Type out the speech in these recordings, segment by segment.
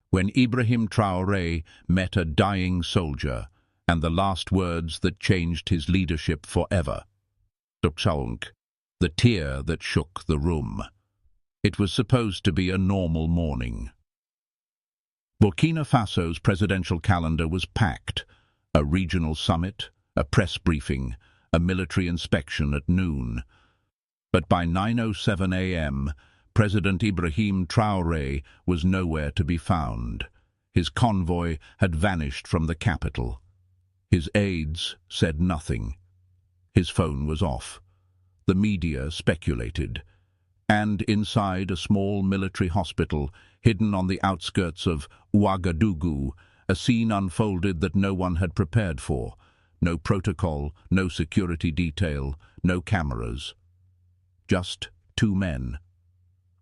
when Ibrahim Traoré met a dying soldier, and the last words that changed his leadership forever. The tear that shook the room. It was supposed to be a normal morning. Burkina Faso's presidential calendar was packed. A regional summit, a press briefing, a military inspection at noon. But by 9:07 a.m., President Ibrahim Traoré was nowhere to be found. His convoy had vanished from the capital. His aides said nothing. His phone was off. The media speculated. And inside a small military hospital, hidden on the outskirts of Ouagadougou, a scene unfolded that no one had prepared for. No protocol, no security detail, no cameras. Just two men.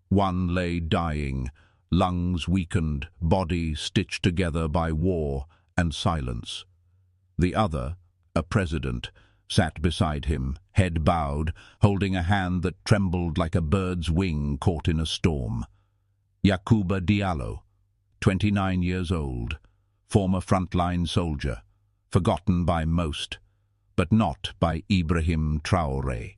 One lay dying, lungs weakened, body stitched together by war and silence. The other, a president, sat beside him, head bowed, holding a hand that trembled like a bird's wing caught in a storm. Yacouba Diallo, 29 years old, former frontline soldier, forgotten by most, but not by Ibrahim Traoré.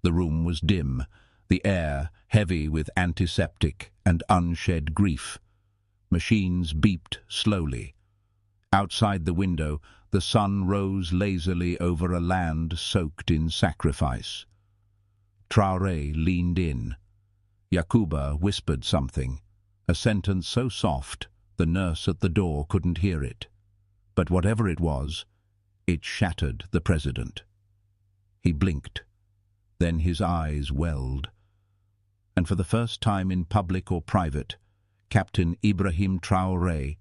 The room was dim, the air heavy with antiseptic and unshed grief. Machines beeped slowly. Outside the window, the sun rose lazily over a land soaked in sacrifice. Traoré leaned in. Yacouba whispered something, a sentence so soft the nurse at the door couldn't hear it. But whatever it was, it shattered the president. He blinked. Then his eyes welled. And for the first time in public or private, Captain Ibrahim Traoré,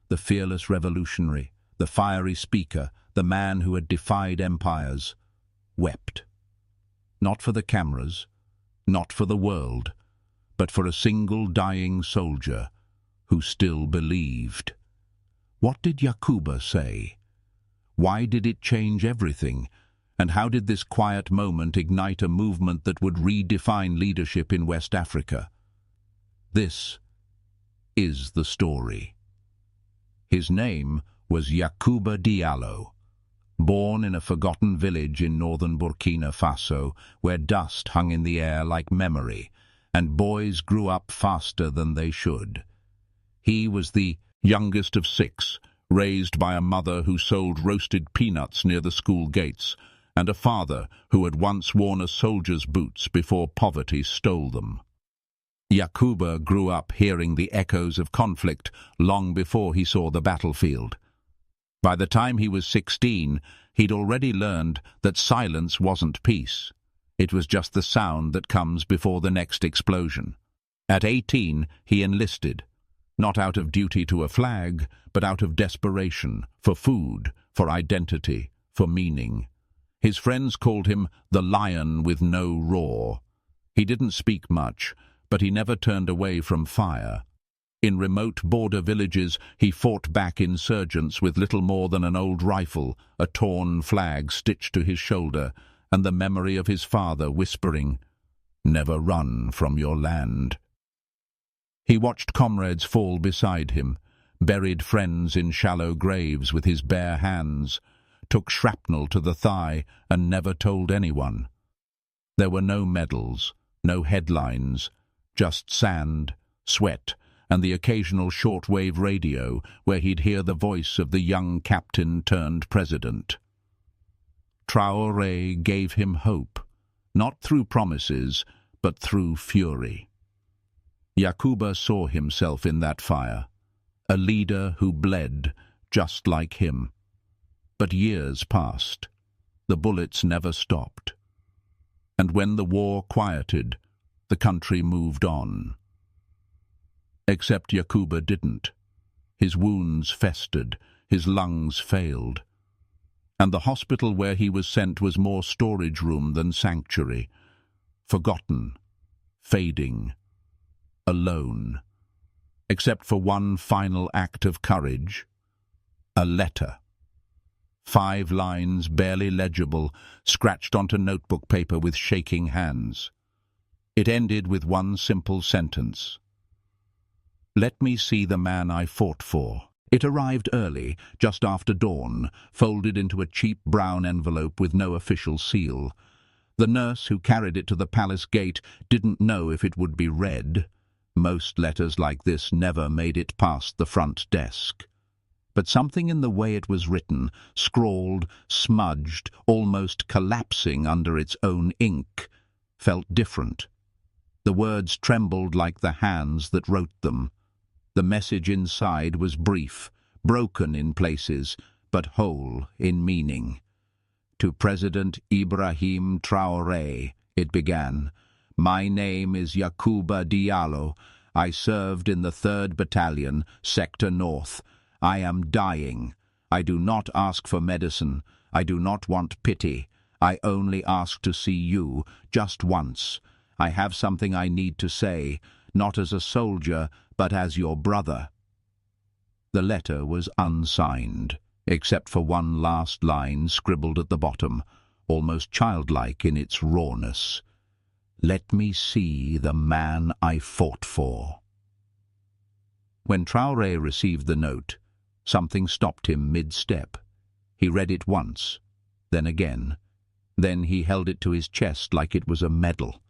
the fearless revolutionary, the fiery speaker, the man who had defied empires, wept. Not for the cameras, not for the world, but for a single dying soldier who still believed. What did Yacouba say? Why did it change everything? And how did this quiet moment ignite a movement that would redefine leadership in West Africa? This is the story. His name was Yacouba Diallo, born in a forgotten village in northern Burkina Faso, where dust hung in the air like memory, and boys grew up faster than they should. He was the youngest of 6, raised by a mother who sold roasted peanuts near the school gates, and a father who had once worn a soldier's boots before poverty stole them. Yacouba grew up hearing the echoes of conflict long before he saw the battlefield. By the time he was 16, he'd already learned that silence wasn't peace. It was just the sound that comes before the next explosion. At 18, he enlisted, not out of duty to a flag, but out of desperation, for food, for identity, for meaning. His friends called him the lion with no roar. He didn't speak much, but he never turned away from fire. In remote border villages, he fought back insurgents with little more than an old rifle, a torn flag stitched to his shoulder, and the memory of his father whispering, "Never run from your land." He watched comrades fall beside him, buried friends in shallow graves with his bare hands, took shrapnel to the thigh and never told anyone. There were no medals, no headlines, just sand, sweat, and the occasional shortwave radio where he'd hear the voice of the young captain turned president. Traoré gave him hope, not through promises, but through fury. Yacouba saw himself in that fire, a leader who bled just like him. But years passed. The bullets never stopped. And when the war quieted, the country moved on. Except Yacouba didn't. His wounds festered, his lungs failed. And the hospital where he was sent was more storage room than sanctuary. Forgotten, fading, alone. Except for one final act of courage, a letter. 5 lines, barely legible, scratched onto notebook paper with shaking hands. It ended with one simple sentence. Let me see the man I fought for. It arrived early, just after dawn, folded into a cheap brown envelope with no official seal. The nurse who carried it to the palace gate didn't know if it would be read. Most letters like this never made it past the front desk. But something in the way it was written, scrawled, smudged, almost collapsing under its own ink, felt different. The words trembled like the hands that wrote them. The message inside was brief, broken in places, but whole in meaning. To President Ibrahim Traoré, it began. My name is Yacouba Diallo. I served in the 3rd Battalion, Sector North. I am dying. I do not ask for medicine. I do not want pity. I only ask to see you, just once. I have something I need to say, not as a soldier, but as your brother. The letter was unsigned, except for one last line scribbled at the bottom, almost childlike in its rawness. Let me see the man I fought for. When Traoré received the note, something stopped him mid-step. He read it once, then again. Then he held it to his chest like it was a medal.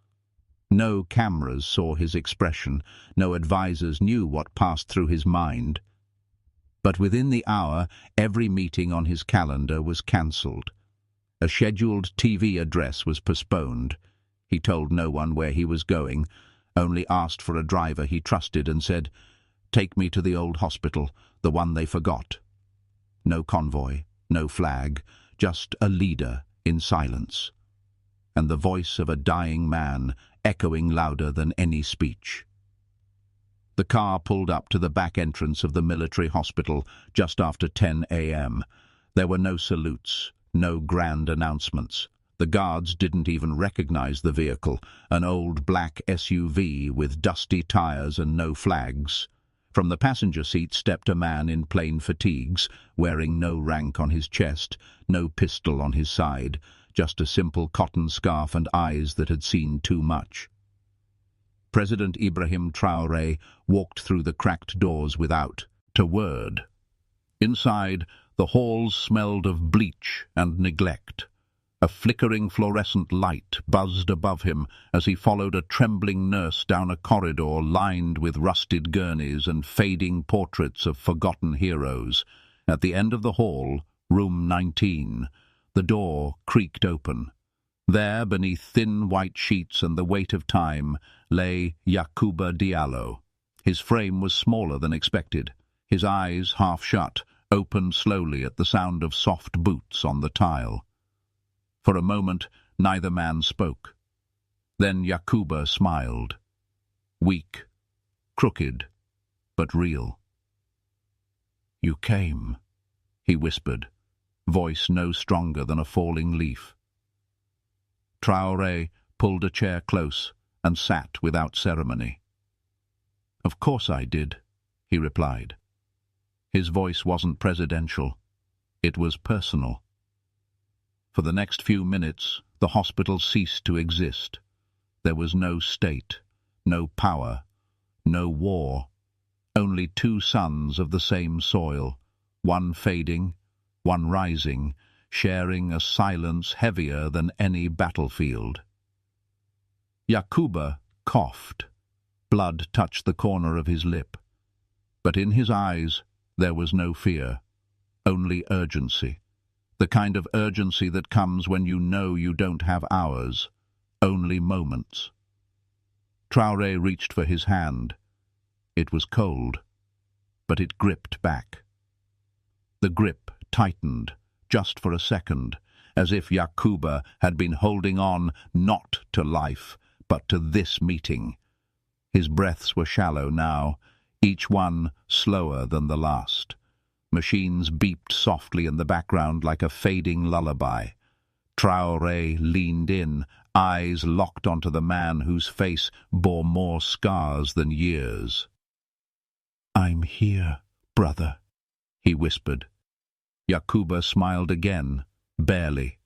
No cameras saw his expression, no advisers knew what passed through his mind. But within the hour, every meeting on his calendar was cancelled. A scheduled TV address was postponed. He told no one where he was going, only asked for a driver he trusted and said, "Take me to the old hospital, the one they forgot." No convoy, no flag, just a leader in silence. And the voice of a dying man echoing louder than any speech. The car pulled up to the back entrance of the military hospital just after 10 a.m. There were no salutes, no grand announcements. The guards didn't even recognize the vehicle, an old black SUV with dusty tires and no flags. From the passenger seat stepped a man in plain fatigues, wearing no rank on his chest, no pistol on his side, just a simple cotton scarf and eyes that had seen too much. President Ibrahim Traoré walked through the cracked doors without a word. Inside, the halls smelled of bleach and neglect. A flickering fluorescent light buzzed above him as he followed a trembling nurse down a corridor lined with rusted gurneys and fading portraits of forgotten heroes. At the end of the hall, room 19, the door creaked open. There, beneath thin white sheets and the weight of time, lay Yacouba Diallo. His frame was smaller than expected. His eyes, half shut, opened slowly at the sound of soft boots on the tile. For a moment, neither man spoke. Then Yacouba smiled. Weak, crooked, but real. "You came," he whispered, voice no stronger than a falling leaf. Traoré pulled a chair close and sat without ceremony. "Of course I did," he replied. His voice wasn't presidential. It was personal. For the next few minutes, the hospital ceased to exist. There was no state, no power, no war, only two suns of the same soil, one fading, one rising, sharing a silence heavier than any battlefield. Yacouba coughed. Blood touched the corner of his lip. But in his eyes there was no fear, only urgency. The kind of urgency that comes when you know you don't have hours, only moments. Traoré reached for his hand. It was cold, but it gripped back. The grip tightened, just for a second, as if Yacouba had been holding on not to life, but to this meeting. His breaths were shallow now, each one slower than the last. Machines beeped softly in the background like a fading lullaby. Traoré leaned in, eyes locked onto the man whose face bore more scars than years. "I'm here, brother," he whispered. Yacouba smiled again, barely.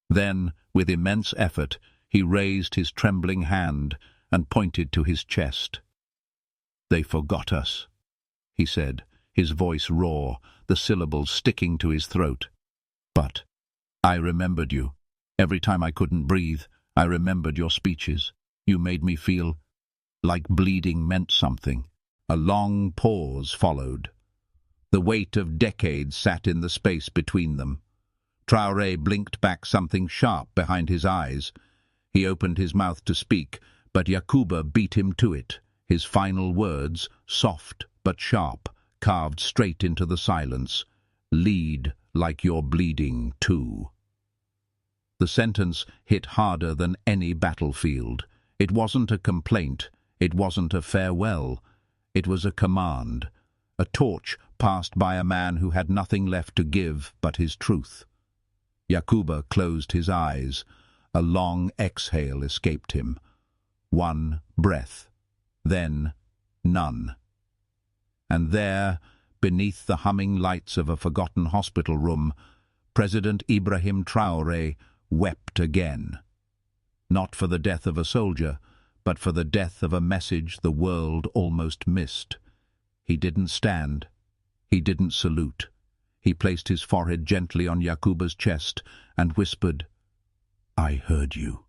Then, with immense effort, he raised his trembling hand and pointed to his chest. "They forgot us," he said, his voice raw, the syllables sticking to his throat. "But I remembered you. Every time I couldn't breathe, I remembered your speeches. You made me feel like bleeding meant something." A long pause followed. The weight of decades sat in the space between them. Traoré blinked back something sharp behind his eyes. He opened his mouth to speak, but Yacouba beat him to it, his final words, soft but sharp, carved straight into the silence. "Lead like you're bleeding too." The sentence hit harder than any battlefield. It wasn't a complaint, it wasn't a farewell. It was a command, a torch passed by a man who had nothing left to give but his truth. Yacouba closed his eyes. A long exhale escaped him. One breath, then none. And there, beneath the humming lights of a forgotten hospital room, President Ibrahim Traoré wept again. Not for the death of a soldier, but for the death of a message the world almost missed. He didn't stand. He didn't salute. He placed his forehead gently on Yacouba's chest and whispered, "I heard you."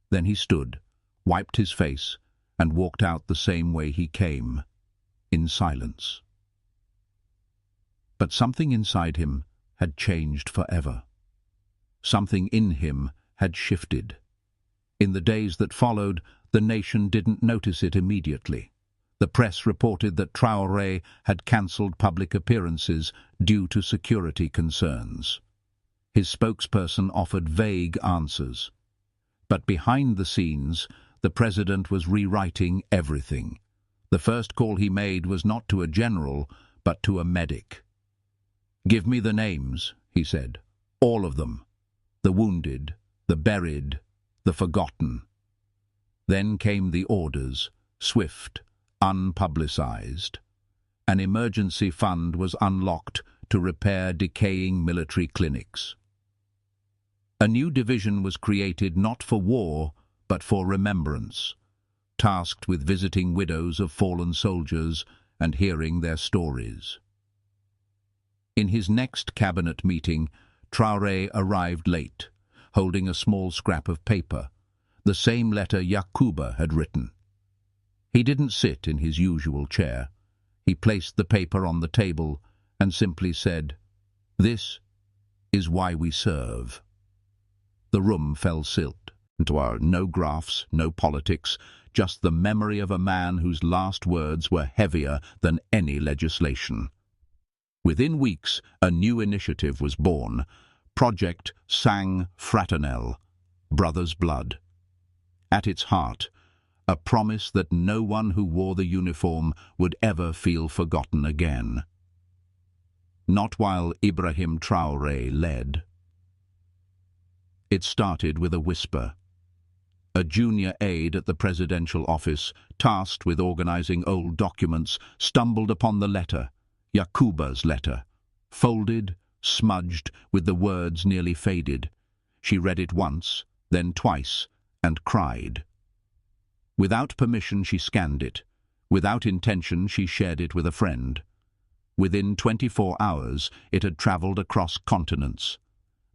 Then he stood, wiped his face, and walked out the same way he came, in silence. But something inside him had changed forever. Something in him had shifted. In the days that followed, the nation didn't notice it immediately. The press reported that Traoré had cancelled public appearances due to security concerns. His spokesperson offered vague answers. But behind the scenes, the president was rewriting everything. The first call he made was not to a general, but to a medic. "Give me the names," he said. "All of them. The wounded, the buried, the forgotten." Then came the orders, swift, unpublicized. An emergency fund was unlocked to repair decaying military clinics. A new division was created not for war, but for remembrance, tasked with visiting widows of fallen soldiers and hearing their stories. In his next cabinet meeting, Traoré arrived late, holding a small scrap of paper, the same letter Yacouba had written. He didn't sit in his usual chair. He placed the paper on the table and simply said, "This is why we serve." The room fell silt. No graphs, no politics, just the memory of a man whose last words were heavier than any legislation. Within weeks, a new initiative was born, Project Sang Fraternel, Brother's Blood. At its heart, a promise that no one who wore the uniform would ever feel forgotten again. Not while Ibrahim Traoré led. It started with a whisper. A junior aide at the presidential office, tasked with organizing old documents, stumbled upon the letter, Yacouba's letter, folded, smudged, with the words nearly faded. She read it once, then twice, and cried. Without permission she scanned it. Without intention she shared it with a friend. Within 24 hours it had travelled across continents.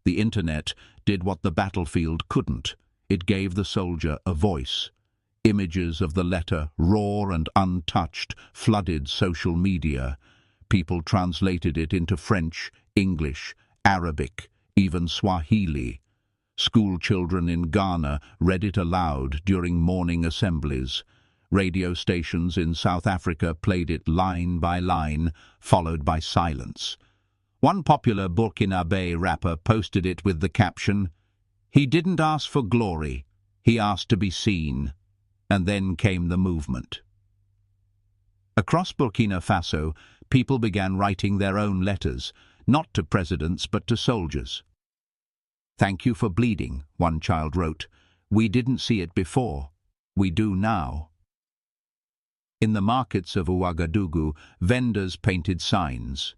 The internet did what the battlefield couldn't. It gave the soldier a voice. Images of the letter, raw and untouched, flooded social media. People translated it into French, English, Arabic, even Swahili. School children in Ghana read it aloud during morning assemblies. Radio stations in South Africa played it line by line, followed by silence. One popular Burkinabe rapper posted it with the caption, "He didn't ask for glory, he asked to be seen." And then came the movement. Across Burkina Faso, people began writing their own letters, not to presidents but to soldiers. "Thank you for bleeding," one child wrote. "We didn't see it before. We do now." In the markets of Ouagadougou, vendors painted signs.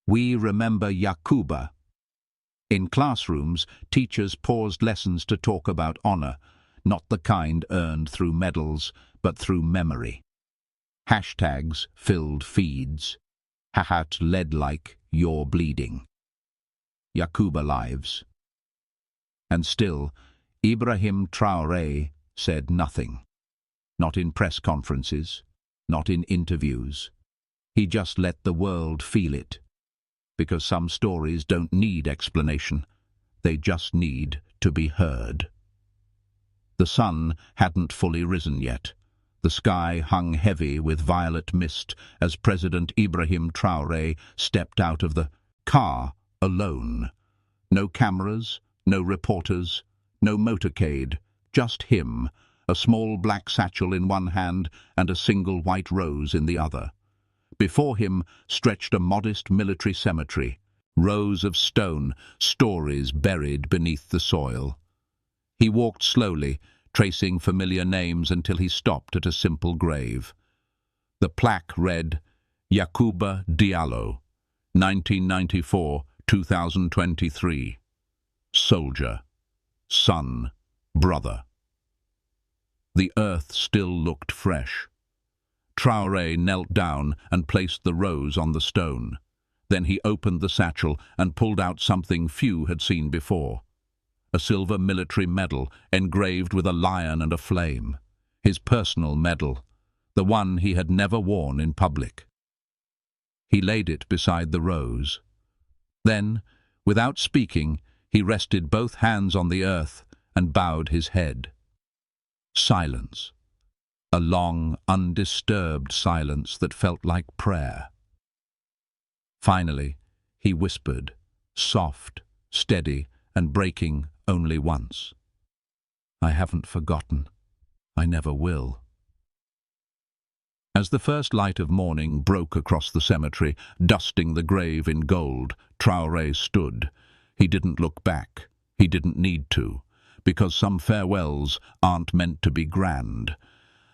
"We remember Yacouba." In classrooms, teachers paused lessons to talk about honor, not the kind earned through medals, but through memory. Hashtags filled feeds. Hahat led like you're bleeding. Yacouba lives. And still, Ibrahim Traoré said nothing. Not in press conferences, not in interviews. He just let the world feel it. Because some stories don't need explanation. They just need to be heard. The sun hadn't fully risen yet. The sky hung heavy with violet mist as President Ibrahim Traoré stepped out of the car alone. No cameras, no reporters, no motorcade, just him, a small black satchel in one hand and a single white rose in the other. Before him stretched a modest military cemetery, rows of stone, stories buried beneath the soil. He walked slowly, tracing familiar names until he stopped at a simple grave. The plaque read, Yacouba Diallo, 1994-2023. Soldier, son, brother. The earth still looked fresh. Traoré knelt down and placed the rose on the stone. Then he opened the satchel and pulled out something few had seen before. A silver military medal engraved with a lion and a flame. His personal medal, the one he had never worn in public. He laid it beside the rose. Then, without speaking, he rested both hands on the earth and bowed his head. Silence. A long, undisturbed silence that felt like prayer. Finally, he whispered, soft, steady, and breaking only once. I haven't forgotten. I never will. As the first light of morning broke across the cemetery, dusting the grave in gold, Traoré stood. He didn't look back. He didn't need to, because some farewells aren't meant to be grand.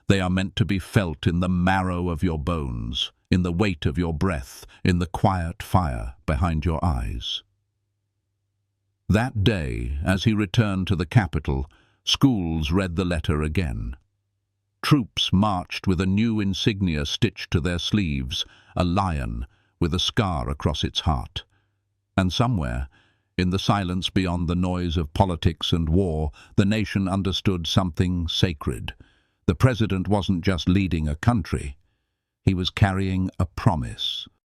They are meant to be felt in the marrow of your bones, in the weight of your breath, in the quiet fire behind your eyes. That day, as he returned to the capital, schools read the letter again. Troops marched with a new insignia stitched to their sleeves, a lion with a scar across its heart. And somewhere, in the silence beyond the noise of politics and war, the nation understood something sacred. The president wasn't just leading a country. He was carrying a promise.